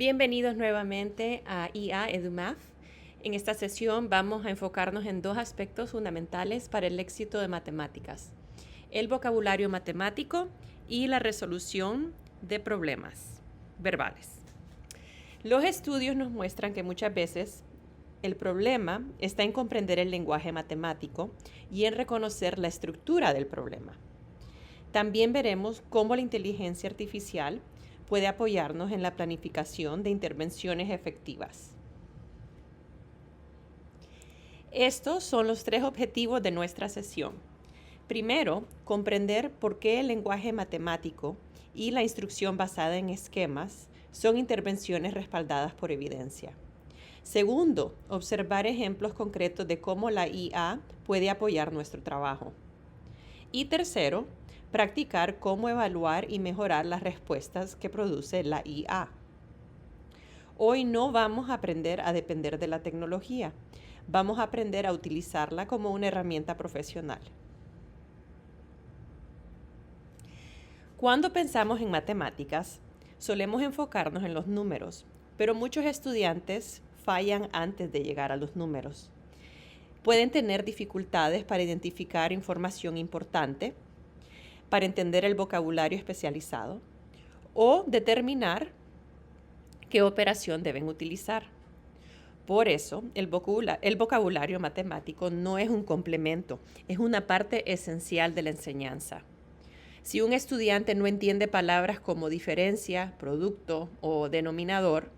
Bienvenidos nuevamente a IA EduMath. En esta sesión vamos a enfocarnos en dos aspectos fundamentales para el éxito de matemáticas: el vocabulario matemático y la resolución de problemas verbales. Los estudios nos muestran que muchas veces el problema está en comprender el lenguaje matemático y en reconocer la estructura del problema. También veremos cómo la inteligencia artificial puede apoyarnos en la planificación de intervenciones efectivas. Estos son los tres objetivos de nuestra sesión. Primero, comprender por qué el lenguaje matemático y la instrucción basada en esquemas son intervenciones respaldadas por evidencia. Segundo, observar ejemplos concretos de cómo la IA puede apoyar nuestro trabajo. Y tercero, practicar cómo evaluar y mejorar las respuestas que produce la IA. Hoy no vamos a aprender a depender de la tecnología, vamos a aprender a utilizarla como una herramienta profesional. Cuando pensamos en matemáticas, solemos enfocarnos en los números, pero muchos estudiantes fallan antes de llegar a los números. Pueden tener dificultades para identificar información importante, para entender el vocabulario especializado o determinar qué operación deben utilizar. Por eso, el vocabulario matemático no es un complemento, es una parte esencial de la enseñanza. Si un estudiante no entiende palabras como diferencia, producto o denominador,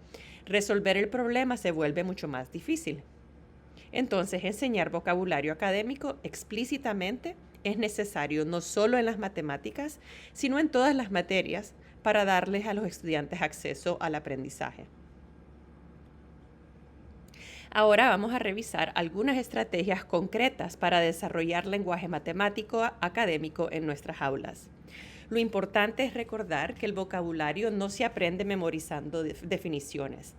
resolver el problema se vuelve mucho más difícil. Entonces, enseñar vocabulario académico explícitamente es necesario no solo en las matemáticas, sino en todas las materias para darles a los estudiantes acceso al aprendizaje. Ahora vamos a revisar algunas estrategias concretas para desarrollar lenguaje matemático académico en nuestras aulas. Lo importante es recordar que el vocabulario no se aprende memorizando definiciones,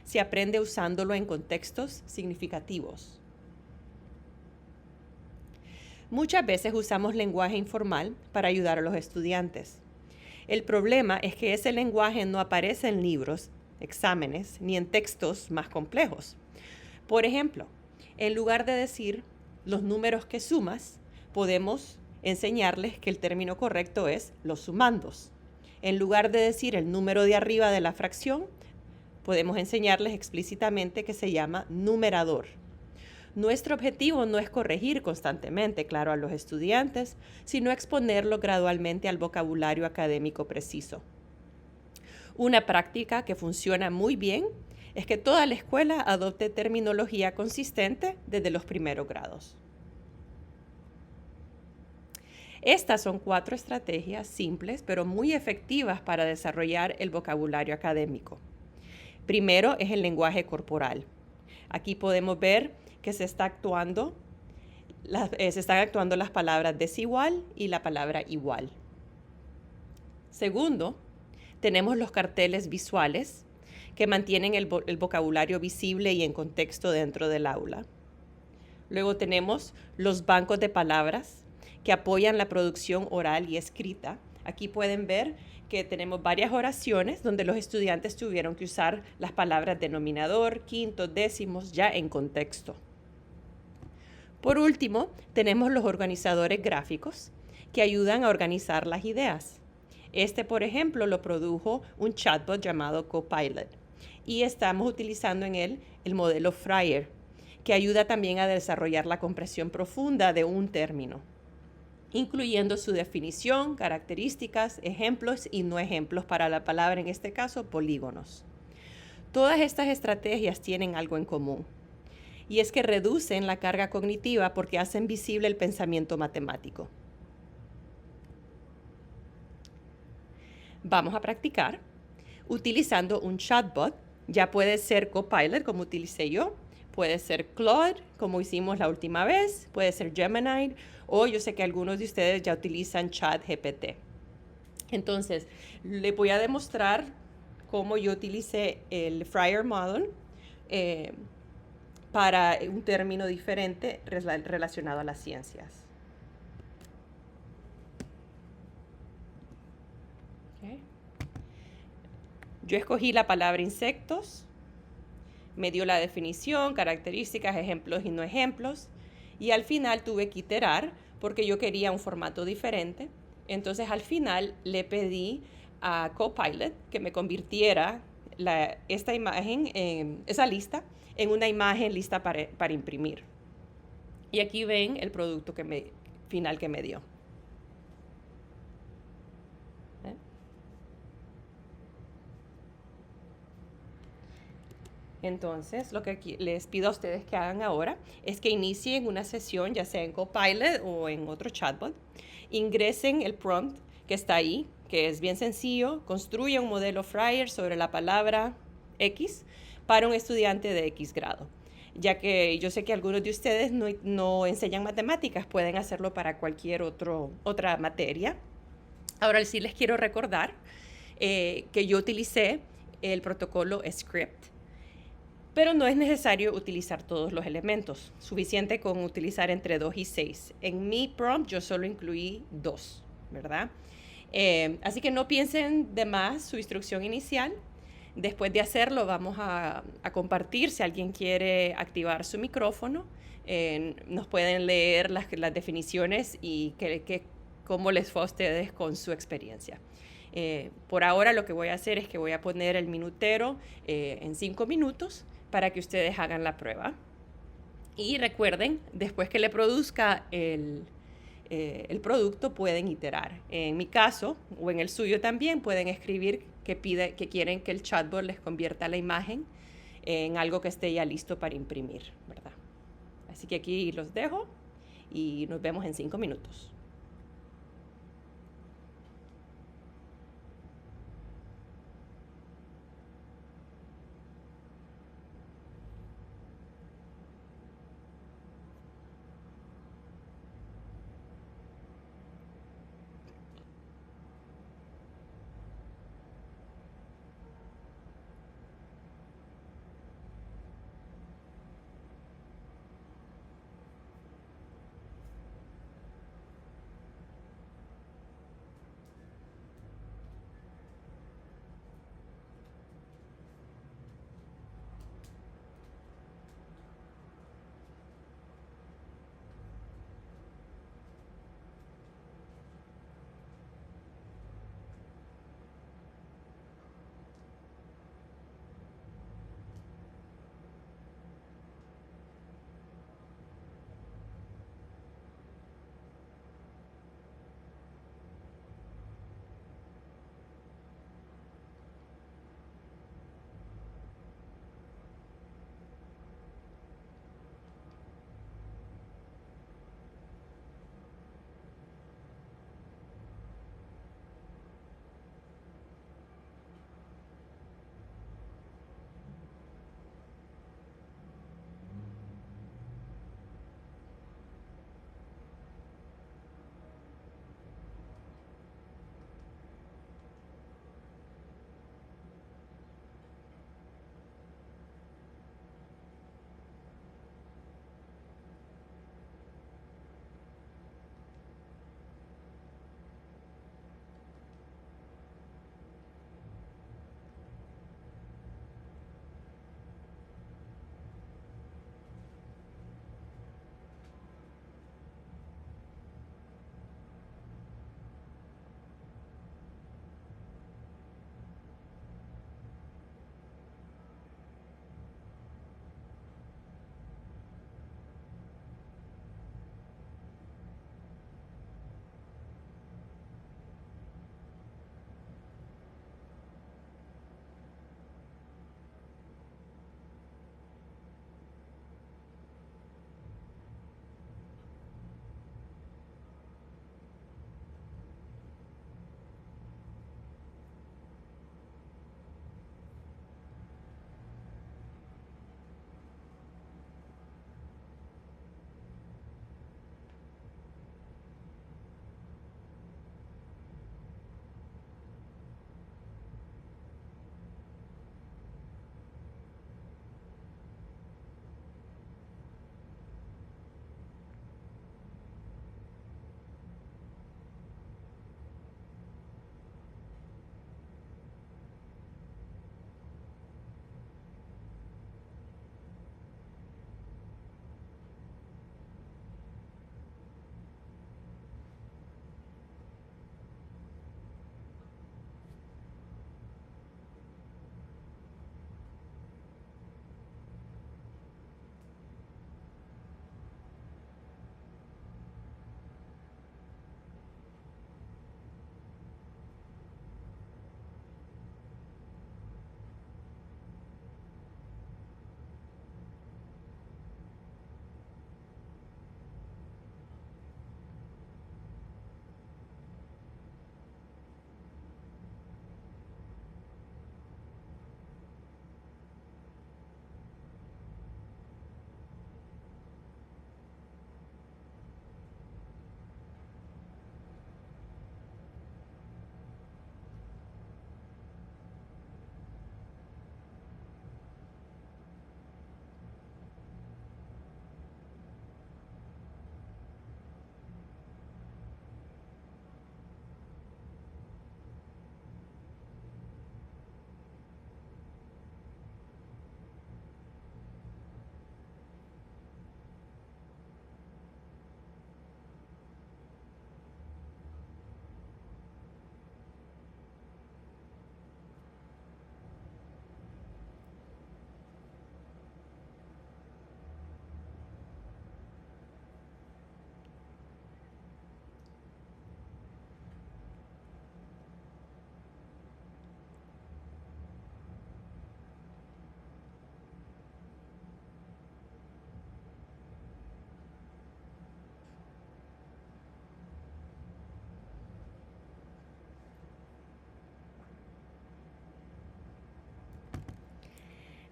se aprende usándolo en contextos significativos. Muchas veces usamos lenguaje informal para ayudar a los estudiantes. El problema es que ese lenguaje no aparece en libros, exámenes, ni en textos más complejos. Por ejemplo, en lugar de decir los números que sumas, podemos enseñarles que el término correcto es los sumandos. En lugar de decir el número de arriba de la fracción, podemos enseñarles explícitamente que se llama numerador. Nuestro objetivo no es corregir constantemente, claro, a los estudiantes, sino exponerlo gradualmente al vocabulario académico preciso. Una práctica que funciona muy bien es que toda la escuela adopte terminología consistente desde los primeros grados. Estas son 4 estrategias simples pero muy efectivas para desarrollar el vocabulario académico. Primero es el lenguaje corporal. Aquí podemos ver que se están actuando las palabras desigual y la palabra igual. Segundo, tenemos los carteles visuales que mantienen el vocabulario visible y en contexto dentro del aula. Luego tenemos los bancos de palabras que apoyan la producción oral y escrita. Aquí pueden ver que tenemos varias oraciones donde los estudiantes tuvieron que usar las palabras denominador, quintos, décimos ya en contexto. Por último, tenemos los organizadores gráficos que ayudan a organizar las ideas. Este, por ejemplo, lo produjo un chatbot llamado Copilot y estamos utilizando en él el modelo Fryer, que ayuda también a desarrollar la comprensión profunda de un término, incluyendo su definición, características, ejemplos y no ejemplos para la palabra, en este caso, polígonos. Todas estas estrategias tienen algo en común, y es que reducen la carga cognitiva porque hacen visible el pensamiento matemático. Vamos a practicar utilizando un chatbot. Ya puede ser Copilot, como utilicé yo, puede ser Claude, como hicimos la última vez, puede ser Gemini, o yo sé que algunos de ustedes ya utilizan ChatGPT. Entonces, les voy a demostrar cómo yo utilicé el Fryer Model para un término diferente relacionado a las ciencias. Okay. Yo escogí la palabra insectos, me dio la definición, características, ejemplos y no ejemplos, y al final tuve que iterar porque yo quería un formato diferente. Entonces al final le pedí a Copilot que me convirtiera esta imagen, esa lista, en una imagen lista para imprimir. Y aquí ven el producto final que me dio. ¿Eh? Entonces, lo que les pido a ustedes que hagan ahora es que inicien una sesión, ya sea en Copilot o en otro chatbot. Ingresen el prompt que está ahí, que es bien sencillo. Construye un modelo Fryer sobre la palabra X para un estudiante de X grado. Ya que yo sé que algunos de ustedes no enseñan matemáticas, pueden hacerlo para cualquier otra materia. Ahora sí les quiero recordar que yo utilicé el protocolo Script, pero no es necesario utilizar todos los elementos. Suficiente con utilizar entre 2 y 6. En mi prompt yo solo incluí 2, ¿verdad? Así que no piensen de más su instrucción inicial. Después de hacerlo vamos a compartir. Si alguien quiere activar su micrófono, nos pueden leer las definiciones y cómo les fue a ustedes con su experiencia. Por ahora lo que voy a hacer es que voy a poner el minutero en 5 minutos para que ustedes hagan la prueba. Y recuerden, después que le produzca el producto, pueden iterar. En mi caso, o en el suyo también, pueden escribir que quieren que el chatbot les convierta la imagen en algo que esté ya listo para imprimir, ¿verdad? Así que aquí los dejo y nos vemos en 5 minutos.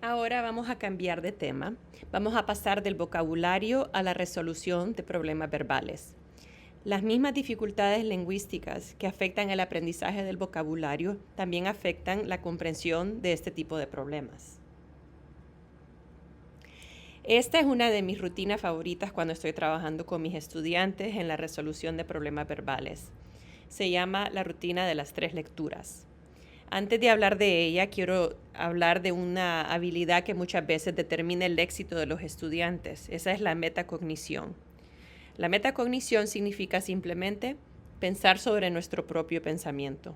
Ahora vamos a cambiar de tema. Vamos a pasar del vocabulario a la resolución de problemas verbales. Las mismas dificultades lingüísticas que afectan el aprendizaje del vocabulario también afectan la comprensión de este tipo de problemas. Esta es una de mis rutinas favoritas cuando estoy trabajando con mis estudiantes en la resolución de problemas verbales. Se llama la rutina de las 3 lecturas. Antes de hablar de ella, quiero hablar de una habilidad que muchas veces determina el éxito de los estudiantes. Esa es la metacognición. La metacognición significa simplemente pensar sobre nuestro propio pensamiento.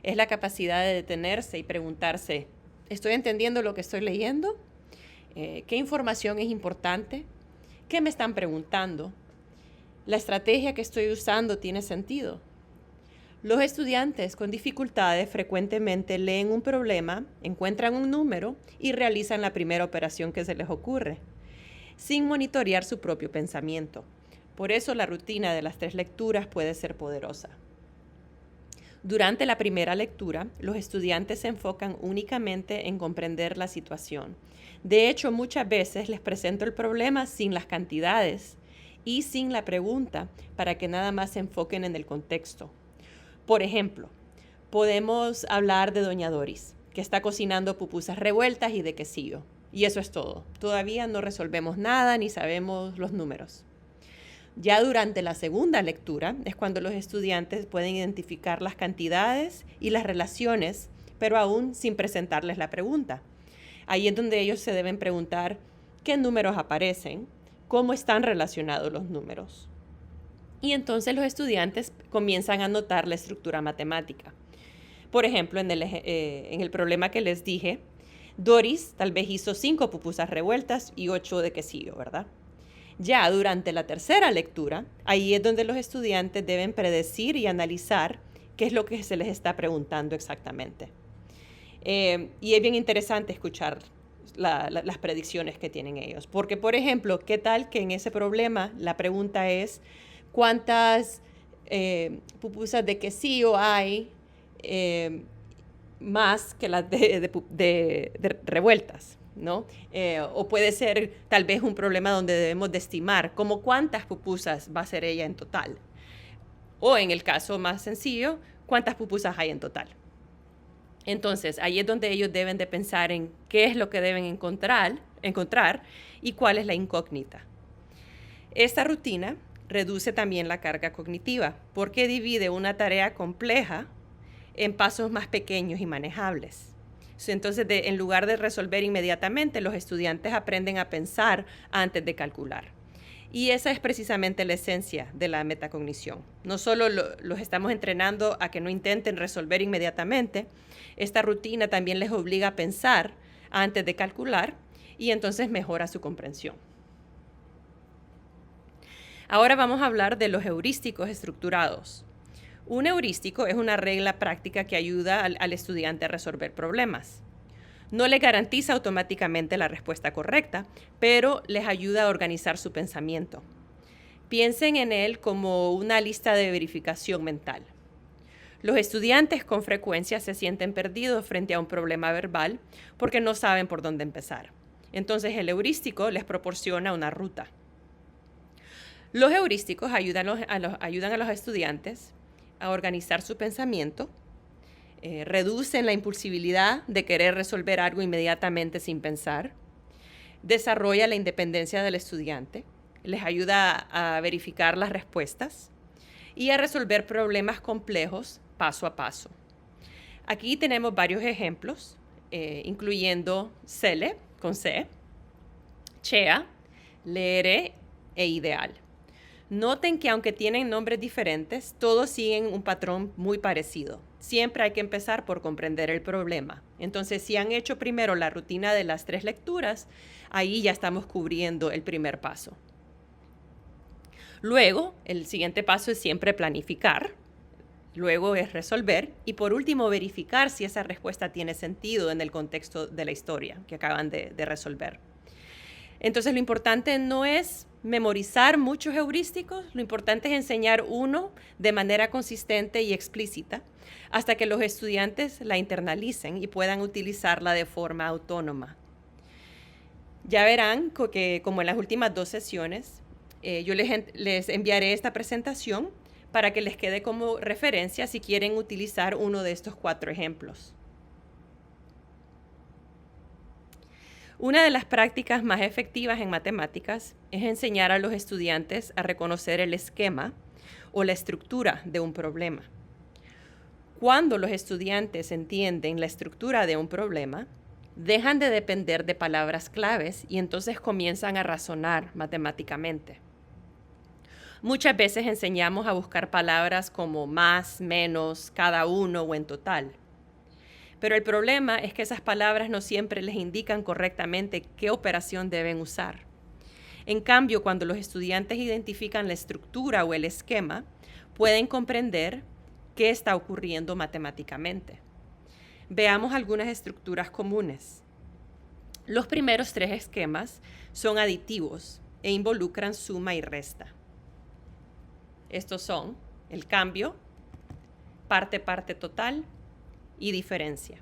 Es la capacidad de detenerse y preguntarse, ¿estoy entendiendo lo que estoy leyendo? ¿Qué información es importante? ¿Qué me están preguntando? ¿La estrategia que estoy usando tiene sentido? Los estudiantes con dificultades frecuentemente leen un problema, encuentran un número y realizan la primera operación que se les ocurre, sin monitorear su propio pensamiento. Por eso la rutina de las 3 lecturas puede ser poderosa. Durante la primera lectura, los estudiantes se enfocan únicamente en comprender la situación. De hecho, muchas veces les presento el problema sin las cantidades y sin la pregunta para que nada más se enfoquen en el contexto. Por ejemplo, podemos hablar de Doña Doris, que está cocinando pupusas revueltas y de quesillo. Y eso es todo. Todavía no resolvemos nada ni sabemos los números. Ya durante la segunda lectura es cuando los estudiantes pueden identificar las cantidades y las relaciones, pero aún sin presentarles la pregunta. Ahí es donde ellos se deben preguntar qué números aparecen, cómo están relacionados los números. Y entonces los estudiantes comienzan a notar la estructura matemática. Por ejemplo, en el problema que les dije, Doris tal vez hizo 5 pupusas revueltas y 8 de quesillo, ¿verdad? Ya durante la tercera lectura, ahí es donde los estudiantes deben predecir y analizar qué es lo que se les está preguntando exactamente. Y es bien interesante escuchar las predicciones que tienen ellos. Porque, por ejemplo, ¿qué tal que en ese problema la pregunta es cuántas pupusas de quesillo hay más que las de revueltas, ¿no? O puede ser tal vez un problema donde debemos de estimar como cuántas pupusas va a ser ella en total. O en el caso más sencillo, cuántas pupusas hay en total. Entonces, ahí es donde ellos deben de pensar en qué es lo que deben encontrar y cuál es la incógnita. Esta rutina reduce también la carga cognitiva porque divide una tarea compleja en pasos más pequeños y manejables. Entonces, en lugar de resolver inmediatamente, los estudiantes aprenden a pensar antes de calcular. Y esa es precisamente la esencia de la metacognición. No solo los estamos entrenando a que no intenten resolver inmediatamente, esta rutina también les obliga a pensar antes de calcular y entonces mejora su comprensión. Ahora vamos a hablar de los heurísticos estructurados. Un heurístico es una regla práctica que ayuda al estudiante a resolver problemas. No le garantiza automáticamente la respuesta correcta, pero les ayuda a organizar su pensamiento. Piensen en él como una lista de verificación mental. Los estudiantes con frecuencia se sienten perdidos frente a un problema verbal porque no saben por dónde empezar. Entonces el heurístico les proporciona una ruta. Los heurísticos ayudan a los estudiantes a organizar su pensamiento, reducen la impulsividad de querer resolver algo inmediatamente sin pensar, desarrolla la independencia del estudiante, les ayuda a verificar las respuestas y a resolver problemas complejos paso a paso. Aquí tenemos varios ejemplos, incluyendo CELE, con C, CHEA, LEERE e IDEAL. Noten que aunque tienen nombres diferentes, todos siguen un patrón muy parecido. Siempre hay que empezar por comprender el problema. Entonces, si han hecho primero la rutina de las 3 lecturas, ahí ya estamos cubriendo el primer paso. Luego, el siguiente paso es siempre planificar. Luego es resolver y por último verificar si esa respuesta tiene sentido en el contexto de la historia que acaban de resolver. Entonces, lo importante no es memorizar muchos heurísticos, lo importante es enseñar uno de manera consistente y explícita hasta que los estudiantes la internalicen y puedan utilizarla de forma autónoma. Ya verán que como en las últimas 2 sesiones, yo les enviaré esta presentación para que les quede como referencia si quieren utilizar uno de estos 4 ejemplos. Una de las prácticas más efectivas en matemáticas es enseñar a los estudiantes a reconocer el esquema o la estructura de un problema. Cuando los estudiantes entienden la estructura de un problema, dejan de depender de palabras claves y entonces comienzan a razonar matemáticamente. Muchas veces enseñamos a buscar palabras como más, menos, cada uno o en total. Pero el problema es que esas palabras no siempre les indican correctamente qué operación deben usar. En cambio, cuando los estudiantes identifican la estructura o el esquema, pueden comprender qué está ocurriendo matemáticamente. Veamos algunas estructuras comunes. Los primeros 3 esquemas son aditivos e involucran suma y resta. Estos son el cambio, parte total y diferencia.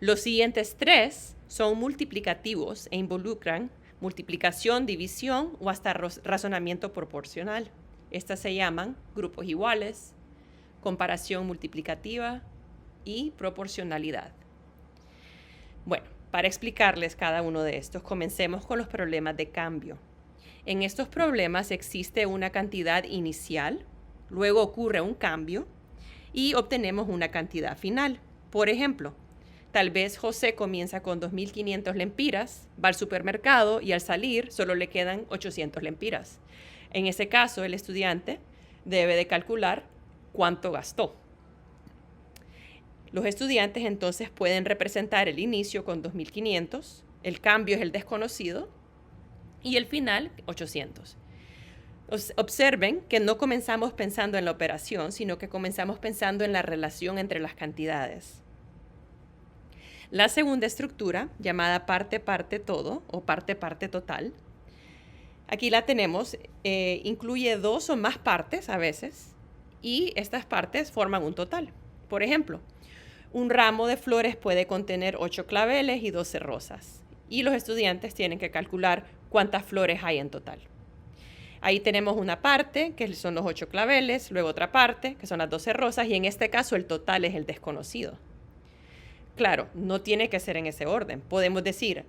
Los siguientes 3 son multiplicativos e involucran multiplicación, división o hasta razonamiento proporcional. Estas se llaman grupos iguales, comparación multiplicativa y proporcionalidad. Bueno, para explicarles cada uno de estos, comencemos con los problemas de cambio. En estos problemas existe una cantidad inicial, luego ocurre un cambio y obtenemos una cantidad final. Por ejemplo, tal vez José comienza con 2.500 lempiras, va al supermercado y al salir solo le quedan 800 lempiras. En ese caso, el estudiante debe de calcular cuánto gastó. Los estudiantes entonces pueden representar el inicio con 2.500, el cambio es el desconocido y el final 800. Observen que no comenzamos pensando en la operación, sino que comenzamos pensando en la relación entre las cantidades. La segunda estructura, llamada parte-todo o parte total, aquí la tenemos, incluye 2 o más partes a veces, y estas partes forman un total. Por ejemplo, un ramo de flores puede contener 8 claveles y 12 rosas, y los estudiantes tienen que calcular cuántas flores hay en total. Ahí tenemos una parte, que son los 8 claveles, luego otra parte, que son las 12 rosas, y en este caso el total es el desconocido. Claro, no tiene que ser en ese orden. Podemos decir,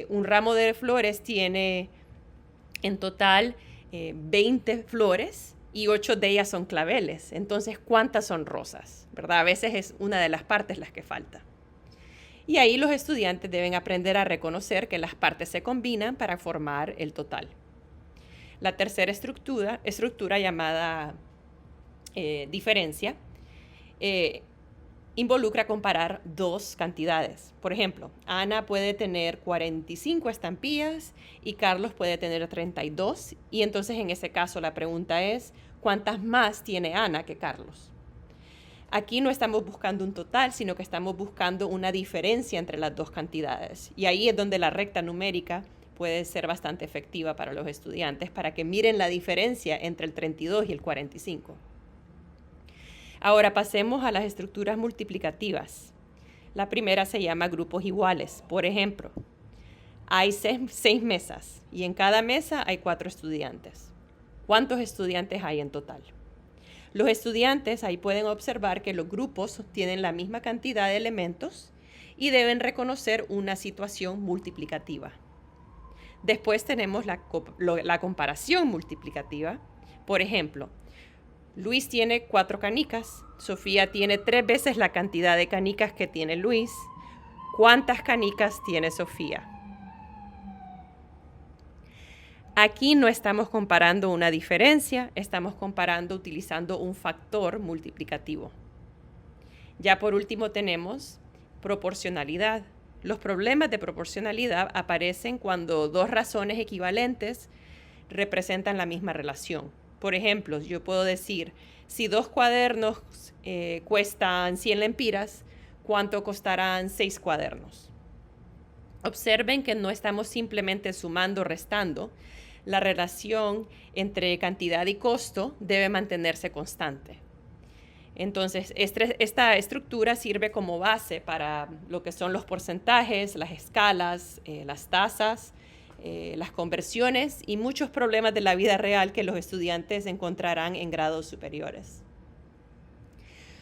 un ramo de flores tiene en total 20 flores y 8 de ellas son claveles. Entonces, ¿cuántas son rosas? ¿Verdad? A veces es una de las partes las que falta. Y ahí los estudiantes deben aprender a reconocer que las partes se combinan para formar el total. La tercera estructura llamada diferencia, involucra comparar 2 cantidades. Por ejemplo, Ana puede tener 45 estampillas y Carlos puede tener 32. Y entonces en ese caso la pregunta es, ¿cuántas más tiene Ana que Carlos? Aquí no estamos buscando un total, sino que estamos buscando una diferencia entre las 2 cantidades. Y ahí es donde la recta numérica puede ser bastante efectiva para los estudiantes, para que miren la diferencia entre el 32 y el 45. Ahora pasemos a las estructuras multiplicativas. La primera se llama grupos iguales. Por ejemplo, hay 6 mesas y en cada mesa hay 4 estudiantes. ¿Cuántos estudiantes hay en total? Los estudiantes ahí pueden observar que los grupos tienen la misma cantidad de elementos y deben reconocer una situación multiplicativa. Después tenemos la comparación multiplicativa. Por ejemplo, Luis tiene 4 canicas, Sofía tiene 3 veces la cantidad de canicas que tiene Luis. ¿Cuántas canicas tiene Sofía? Aquí no estamos comparando una diferencia, estamos comparando utilizando un factor multiplicativo. Ya por último tenemos proporcionalidad. Los problemas de proporcionalidad aparecen cuando 2 razones equivalentes representan la misma relación. Por ejemplo, yo puedo decir, si 2 cuadernos cuestan 100 lempiras, ¿cuánto costarán 6 cuadernos? Observen que no estamos simplemente sumando o restando. La relación entre cantidad y costo debe mantenerse constante. Entonces, esta estructura sirve como base para lo que son los porcentajes, las escalas, las tasas, las conversiones y muchos problemas de la vida real que los estudiantes encontrarán en grados superiores.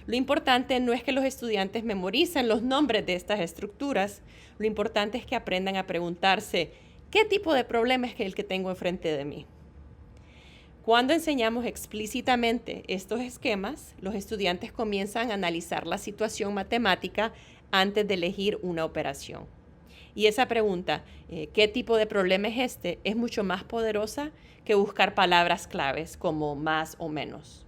Lo importante no es que los estudiantes memoricen los nombres de estas estructuras, lo importante es que aprendan a preguntarse, ¿qué tipo de problema es el que tengo enfrente de mí? Cuando enseñamos explícitamente estos esquemas, los estudiantes comienzan a analizar la situación matemática antes de elegir una operación. Y esa pregunta, ¿qué tipo de problema es este?, es mucho más poderosa que buscar palabras claves como más o menos.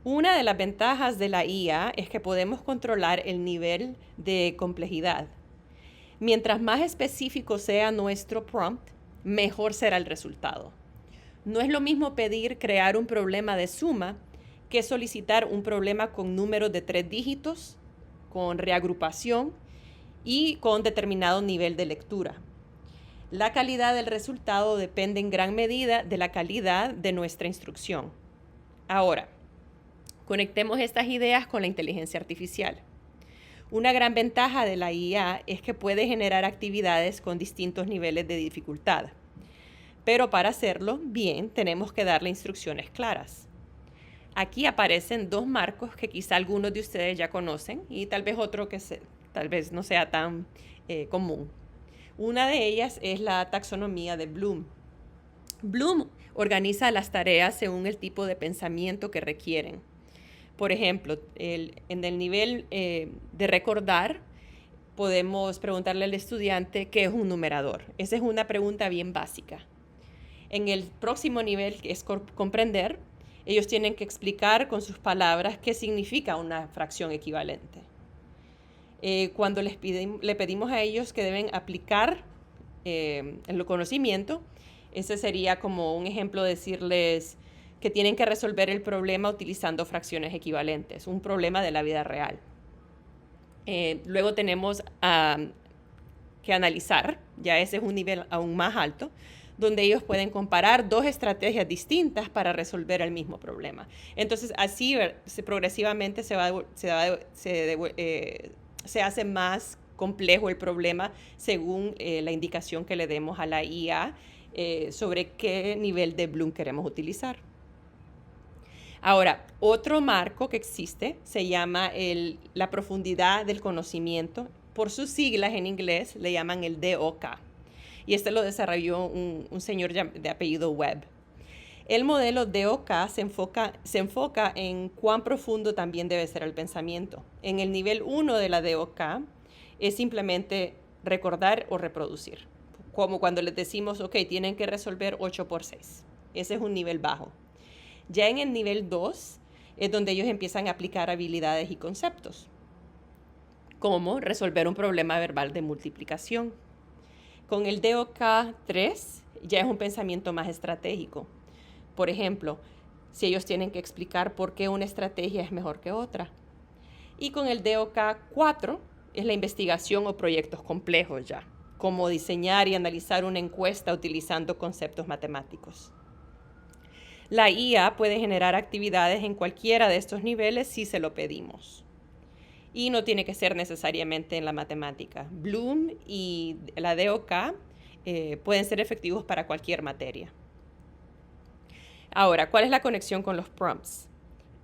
Una de las ventajas de la IA es que podemos controlar el nivel de complejidad. Mientras más específico sea nuestro prompt, mejor será el resultado. No es lo mismo pedir crear un problema de suma que solicitar un problema con números de 3 dígitos, con reagrupación y con determinado nivel de lectura. La calidad del resultado depende en gran medida de la calidad de nuestra instrucción. Ahora, conectemos estas ideas con la inteligencia artificial. Una gran ventaja de la IA es que puede generar actividades con distintos niveles de dificultad. Pero para hacerlo bien, tenemos que darle instrucciones claras. Aquí aparecen 2 marcos que quizá algunos de ustedes ya conocen y tal vez otro que tal vez no sea tan común. Una de ellas es la taxonomía de Bloom. Bloom organiza las tareas según el tipo de pensamiento que requieren. Por ejemplo, en el nivel de recordar, podemos preguntarle al estudiante qué es un numerador. Esa es una pregunta bien básica. En el próximo nivel, que es comprender, ellos tienen que explicar con sus palabras qué significa una fracción equivalente. Cuando le pedimos a ellos que deben aplicar el conocimiento, ese sería como un ejemplo de decirles que tienen que resolver el problema utilizando fracciones equivalentes, un problema de la vida real. Luego tenemos que analizar, ya ese es un nivel aún más alto, donde ellos pueden comparar 2 estrategias distintas para resolver el mismo problema. Entonces, así progresivamente se hace más complejo el problema según la indicación que le demos a la IA sobre qué nivel de Bloom queremos utilizar. Ahora, otro marco que existe se llama la profundidad del conocimiento. Por sus siglas en inglés le llaman el DOK. Y este lo desarrolló un señor de apellido Webb. El modelo DOK se enfoca en cuán profundo también debe ser el pensamiento. En el nivel 1 de la DOK es simplemente recordar o reproducir. Como cuando les decimos, ok, tienen que resolver 8 por 6. Ese es un nivel bajo. Ya en el nivel 2 es donde ellos empiezan a aplicar habilidades y conceptos, como resolver un problema verbal de multiplicación. Con el DOK 3 ya es un pensamiento más estratégico. Por ejemplo, si ellos tienen que explicar por qué una estrategia es mejor que otra. Y con el DOK 4 es la investigación o proyectos complejos ya, como diseñar y analizar una encuesta utilizando conceptos matemáticos. La IA puede generar actividades en cualquiera de estos niveles si se lo pedimos. Y no tiene que ser necesariamente en la matemática. Bloom y la DOK pueden ser efectivos para cualquier materia. Ahora, ¿cuál es la conexión con los prompts?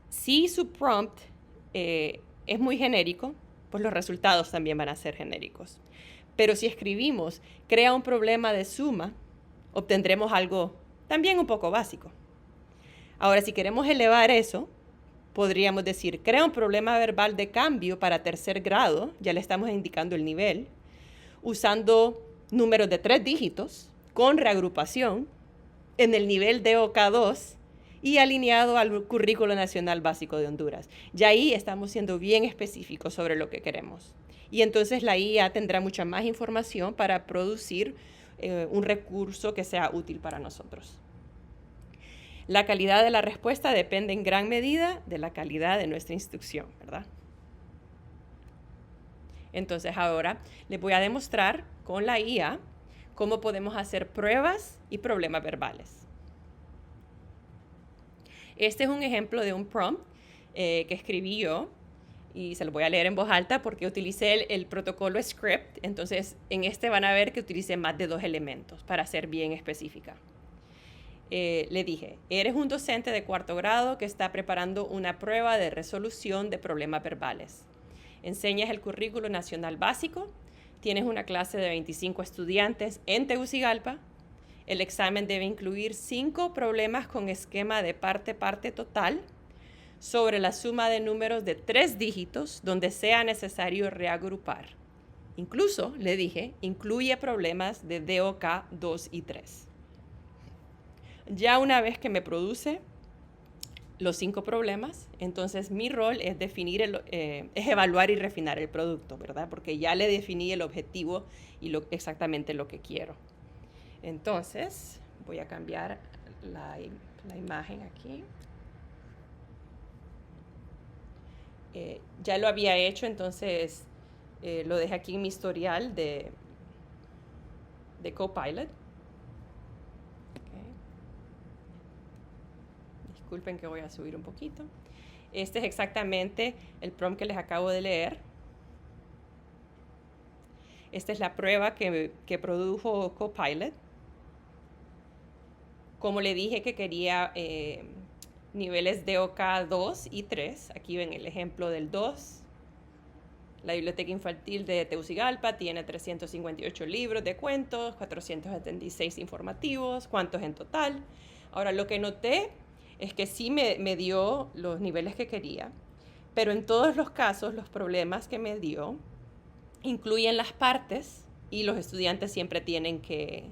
Si su prompt es muy genérico, pues los resultados también van a ser genéricos. Pero si escribimos, crea un problema de suma, obtendremos algo también un poco básico. Ahora, si queremos elevar eso, podríamos decir, crea un problema verbal de cambio para 3er grado, ya le estamos indicando el nivel, usando números de 3 dígitos, con reagrupación, en el nivel DOK 2 y alineado al Currículo Nacional Básico de Honduras. Ya ahí estamos siendo bien específicos sobre lo que queremos. Y entonces la IA tendrá mucha más información para producir un recurso que sea útil para nosotros. La calidad de la respuesta depende en gran medida de la calidad de nuestra instrucción, ¿verdad? Entonces ahora les voy a demostrar con la IA cómo podemos hacer pruebas y problemas verbales. Este es un ejemplo de un prompt que escribí yo y se lo voy a leer en voz alta porque utilicé el protocolo script. Entonces, en este van a ver que utilicé más de 2 elementos para ser bien específica. Le dije, eres un docente de 4º grado que está preparando una prueba de resolución de problemas verbales. Enseñas el currículo nacional básico, tienes una clase de 25 estudiantes en Tegucigalpa. El examen debe incluir 5 problemas con esquema de parte-parte total sobre la suma de números de 3 dígitos donde sea necesario reagrupar. Incluso, le dije, incluye problemas de DOK 2 y 3. Ya una vez que me produce los 5 problemas, entonces mi rol es es evaluar y refinar el producto, ¿verdad? Porque ya le definí el objetivo y exactamente lo que quiero. Entonces, voy a cambiar la imagen aquí. Ya lo había hecho, entonces lo dejé aquí en mi historial de Copilot. Disculpen que voy a subir un poquito. Este es exactamente el prompt que les acabo de leer. Esta es la prueba que produjo Copilot. Como le dije que quería niveles de DOK 2 y 3. Aquí ven el ejemplo del 2. La Biblioteca Infantil de Tegucigalpa tiene 358 libros de cuentos, 476 informativos. ¿Cuántos en total? Ahora, lo que noté es que sí me dio los niveles que quería, pero en todos los casos los problemas que me dio incluyen las partes y los estudiantes siempre tienen que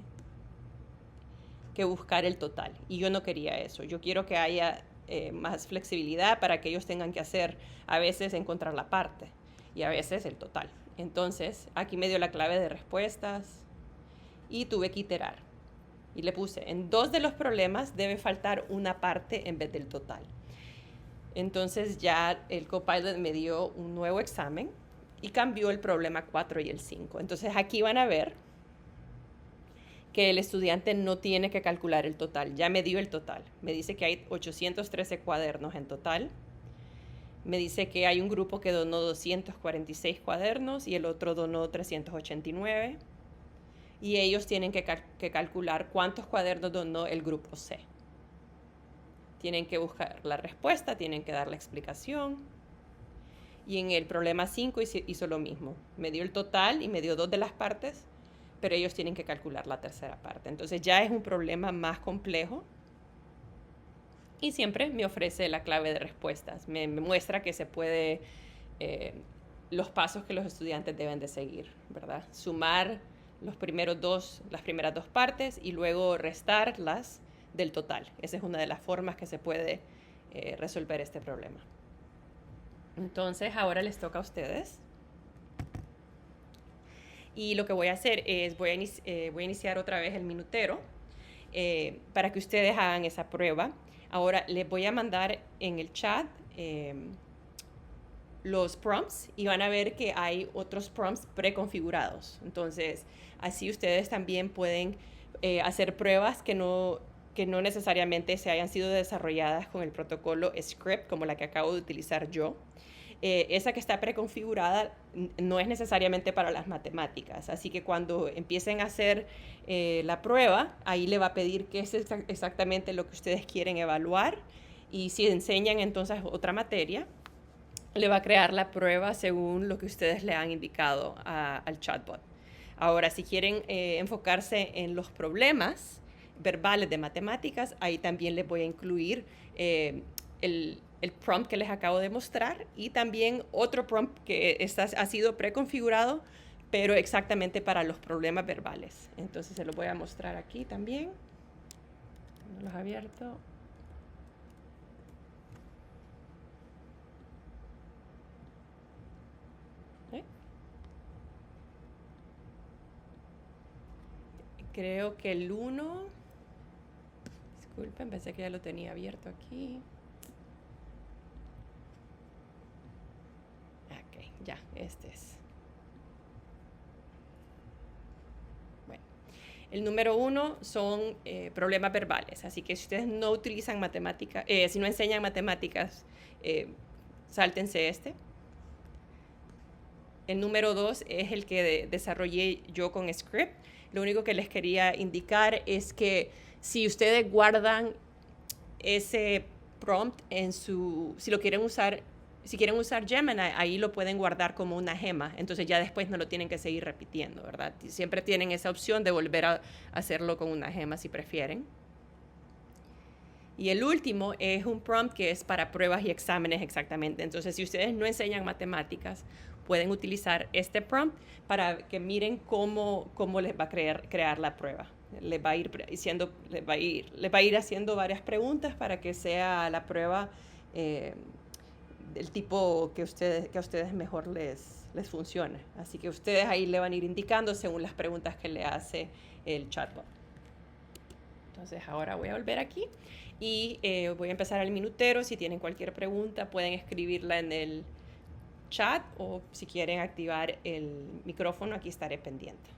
buscar el total. Y yo no quería eso. Yo quiero que haya más flexibilidad para que ellos tengan que hacer a veces encontrar la parte y a veces el total. Entonces, aquí me dio la clave de respuestas y tuve que iterar. Y le puse, en 2 de los problemas debe faltar una parte en vez del total. Entonces ya el Copilot me dio un nuevo examen y cambió el problema 4 y el 5. Entonces aquí van a ver que el estudiante no tiene que calcular el total. Ya me dio el total. Me dice que hay 813 cuadernos en total. Me dice que hay un grupo que donó 246 cuadernos y el otro donó 389. Y ellos tienen que calcular cuántos cuadernos donó el grupo C. Tienen que buscar la respuesta, tienen que dar la explicación. Y en el problema 5 hizo lo mismo. Me dio el total y me dio 2 de las partes, pero ellos tienen que calcular la tercera parte. Entonces ya es un problema más complejo. Y siempre me ofrece la clave de respuestas. Me muestra que se puede, los pasos que los estudiantes deben de seguir, ¿verdad? Sumar las primeras 2 partes y luego restarlas del total. Esa es una de las formas que se puede resolver este problema. Entonces, ahora les toca a ustedes. Y lo que voy a hacer es, voy a iniciar otra vez el minutero para que ustedes hagan esa prueba. Ahora les voy a mandar en el chat los prompts y van a ver que hay otros prompts preconfigurados. Entonces, así ustedes también pueden hacer pruebas que no necesariamente se hayan sido desarrolladas con el protocolo script, como la que acabo de utilizar yo. Esa que está preconfigurada no es necesariamente para las matemáticas, así que cuando empiecen a hacer la prueba, ahí le va a pedir qué es exactamente lo que ustedes quieren evaluar, y si enseñan entonces otra materia, le va a crear la prueba según lo que ustedes le han indicado al chatbot. Ahora, si quieren enfocarse en los problemas verbales de matemáticas, ahí también les voy a incluir el prompt que les acabo de mostrar y también otro prompt que ha sido preconfigurado, pero exactamente para los problemas verbales. Entonces se los voy a mostrar aquí también. No los he abierto. Creo que el 1, disculpen, pensé que ya lo tenía abierto aquí. Ok, ya, este es. Bueno, el número 1 son problemas verbales, así que si ustedes no utilizan matemáticas, si no enseñan matemáticas, sáltense este. El número 2 es el que desarrollé yo con Script. Lo único que les quería indicar es que si ustedes guardan ese prompt en su, si lo quieren usar, si quieren usar Gemini, ahí lo pueden guardar como una gema. Entonces ya después no lo tienen que seguir repitiendo, ¿verdad? Siempre tienen esa opción de volver a hacerlo con una gema si prefieren. Y el último es un prompt que es para pruebas y exámenes exactamente. Entonces, si ustedes no enseñan matemáticas, pueden utilizar este prompt para que miren cómo les va a crear la prueba. Les va a ir haciendo varias preguntas para que sea la prueba del tipo que a ustedes mejor les funcione. Así que ustedes ahí le van a ir indicando según las preguntas que le hace el chatbot. Entonces ahora voy a volver aquí y voy a empezar el minutero. Si tienen cualquier pregunta pueden escribirla en el chat o si quieren activar el micrófono aquí estaré pendiente.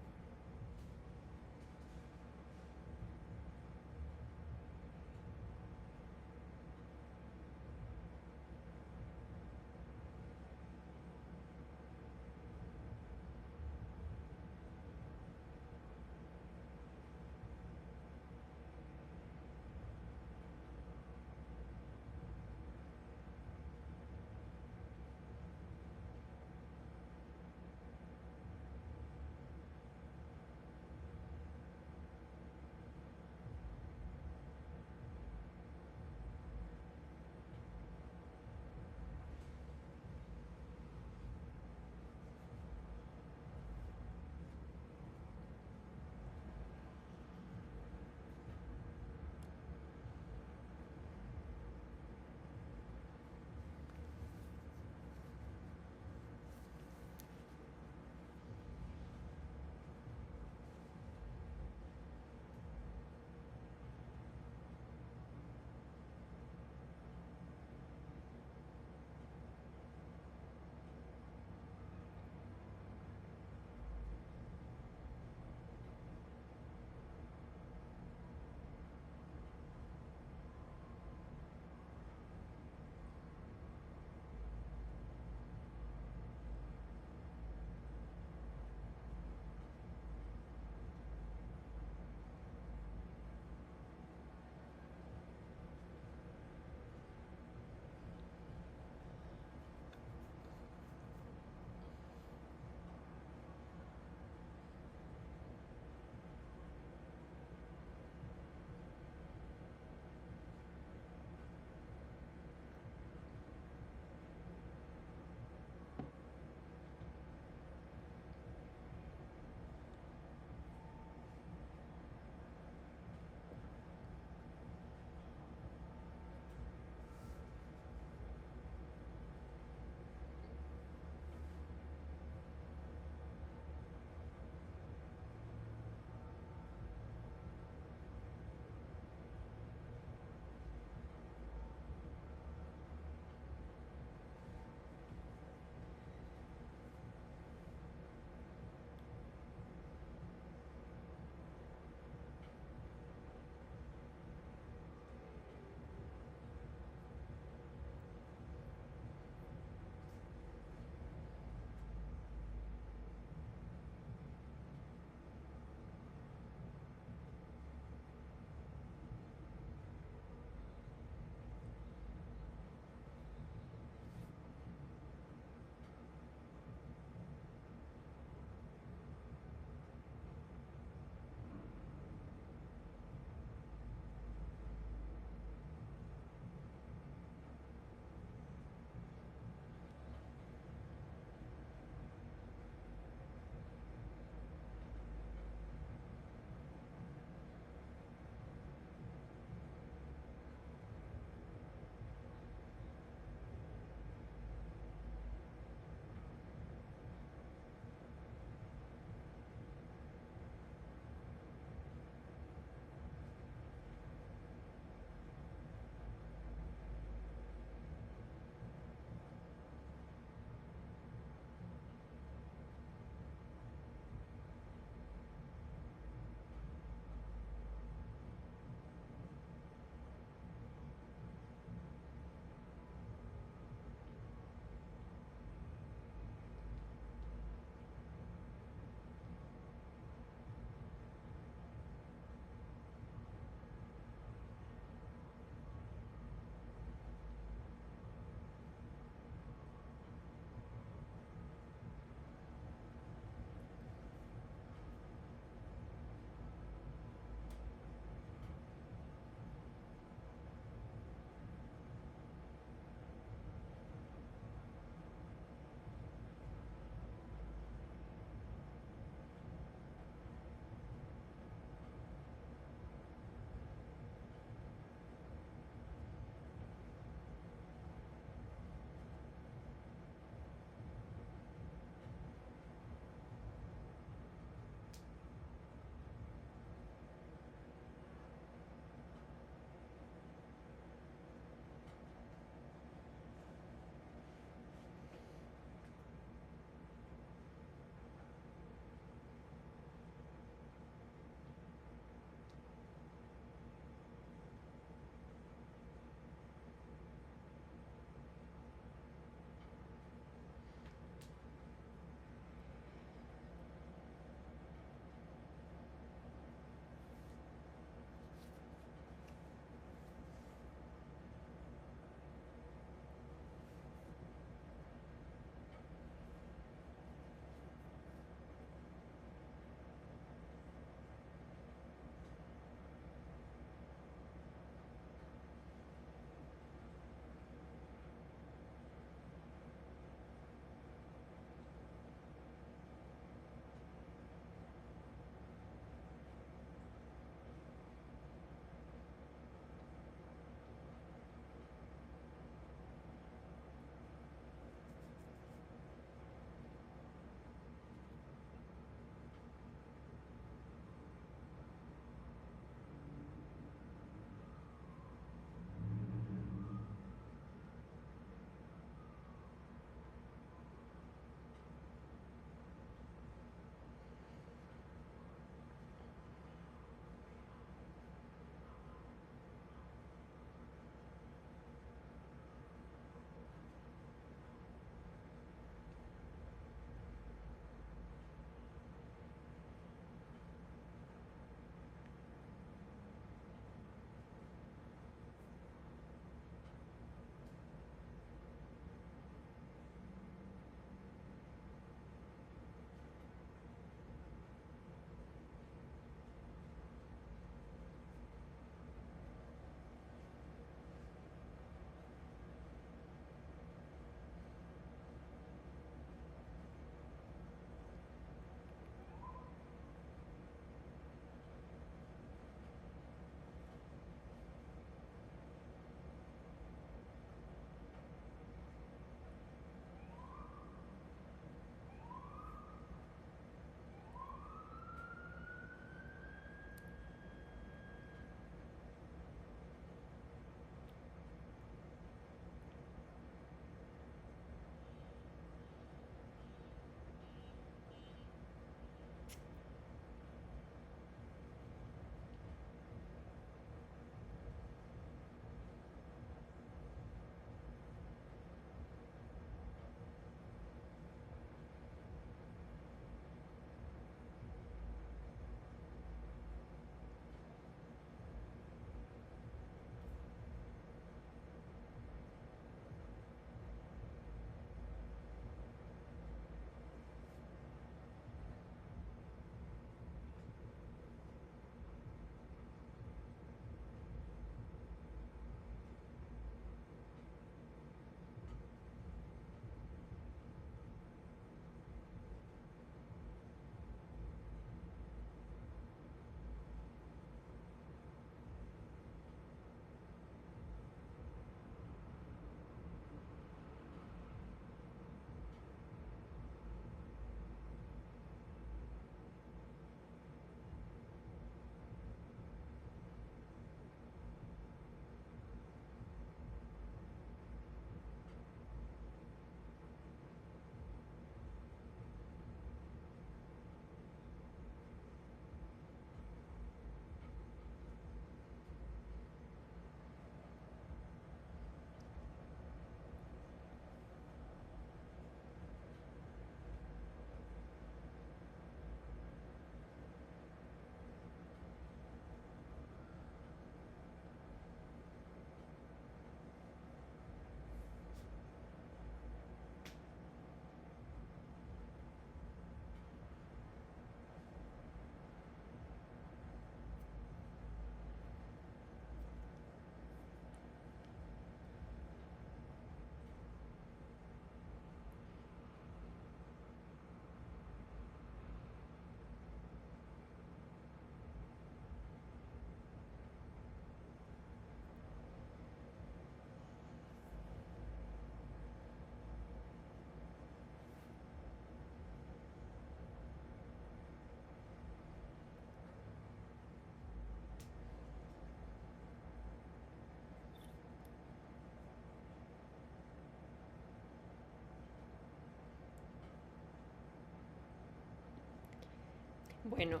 Bueno,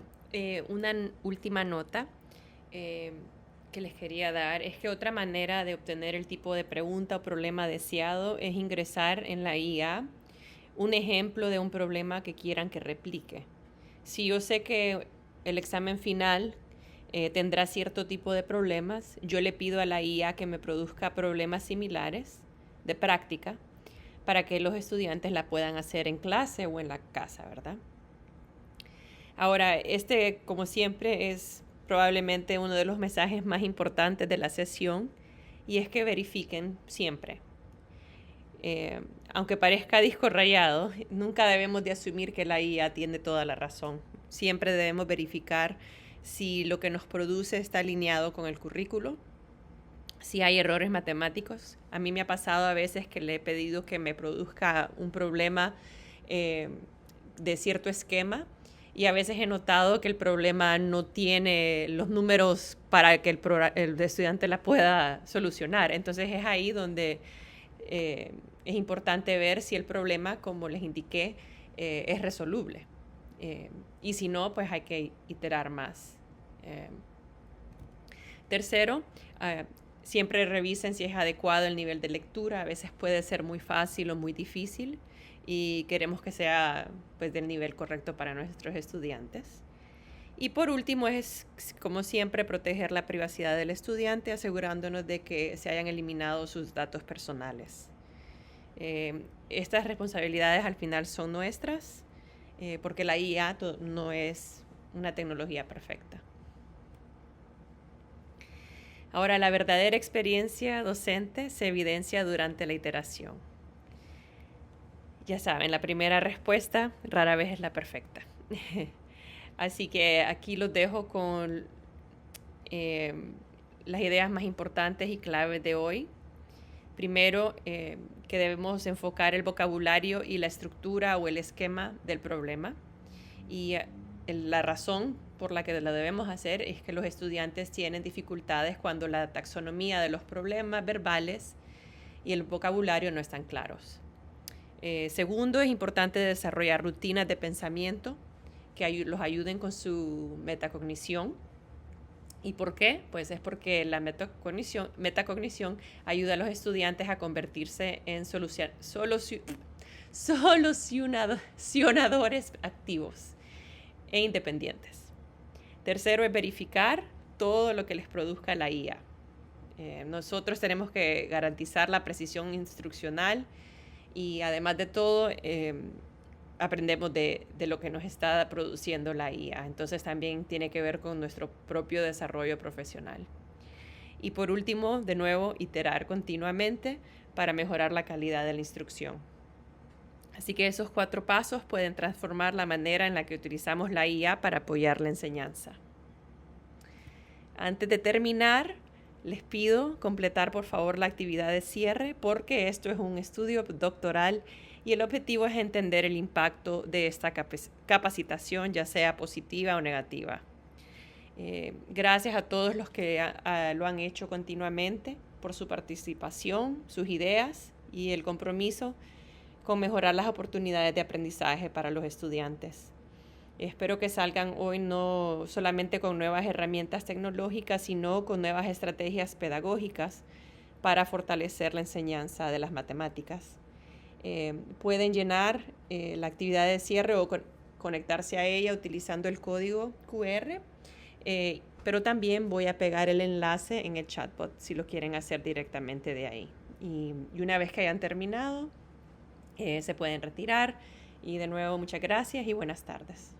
una última nota eh, que les quería dar es que otra manera de obtener el tipo de pregunta o problema deseado es ingresar en la IA un ejemplo de un problema que quieran que replique. Si yo sé que el examen final tendrá cierto tipo de problemas, yo le pido a la IA que me produzca problemas similares de práctica para que los estudiantes la puedan hacer en clase o en la casa, ¿verdad? Ahora, como siempre, es probablemente uno de los mensajes más importantes de la sesión y es que verifiquen siempre. Aunque parezca disco rayado, nunca debemos de asumir que la IA tiene toda la razón. Siempre debemos verificar si lo que nos produce está alineado con el currículo, si hay errores matemáticos. A mí me ha pasado a veces que le he pedido que me produzca un problema de cierto esquema y a veces he notado que el problema no tiene los números para que el estudiante la pueda solucionar. Entonces es ahí donde es importante ver si el problema, como les indiqué, es resoluble. Y si no, pues hay que iterar más. Tercero, siempre revisen si es adecuado el nivel de lectura. A veces puede ser muy fácil o muy difícil y queremos que sea pues, del nivel correcto para nuestros estudiantes. Y por último es, como siempre, proteger la privacidad del estudiante, asegurándonos de que se hayan eliminado sus datos personales. Estas responsabilidades al final son nuestras, porque la IA no es una tecnología perfecta. Ahora, la verdadera experiencia docente se evidencia durante la iteración. Ya saben, la primera respuesta rara vez es la perfecta. Así que aquí los dejo con las ideas más importantes y claves de hoy. Primero, que debemos enfocar el vocabulario y la estructura o el esquema del problema. Y la razón por la que lo debemos hacer es que los estudiantes tienen dificultades cuando la taxonomía de los problemas verbales y el vocabulario no están claros. Segundo, es importante desarrollar rutinas de pensamiento que los ayuden con su metacognición. ¿Y por qué? Pues es porque la metacognición ayuda a los estudiantes a convertirse en solucionadores activos e independientes. Tercero es verificar todo lo que les produzca la IA. Nosotros tenemos que garantizar la precisión instruccional y además de todo aprendemos de lo que nos está produciendo la IA. Entonces también tiene que ver con nuestro propio desarrollo profesional. Y por último, de nuevo, iterar continuamente para mejorar la calidad de la instrucción. Así que esos 4 pasos pueden transformar la manera en la que utilizamos la IA para apoyar la enseñanza. Antes de terminar, les pido completar por favor la actividad de cierre porque esto es un estudio doctoral y el objetivo es entender el impacto de esta capacitación, ya sea positiva o negativa. Gracias a todos los que lo han hecho continuamente por su participación, sus ideas y el compromiso con mejorar las oportunidades de aprendizaje para los estudiantes. Espero que salgan hoy no solamente con nuevas herramientas tecnológicas, sino con nuevas estrategias pedagógicas para fortalecer la enseñanza de las matemáticas. Pueden llenar la actividad de cierre o conectarse a ella utilizando el código QR, pero también voy a pegar el enlace en el chatbot si lo quieren hacer directamente de ahí. Y una vez que hayan terminado, se pueden retirar. Y de nuevo, muchas gracias y buenas tardes.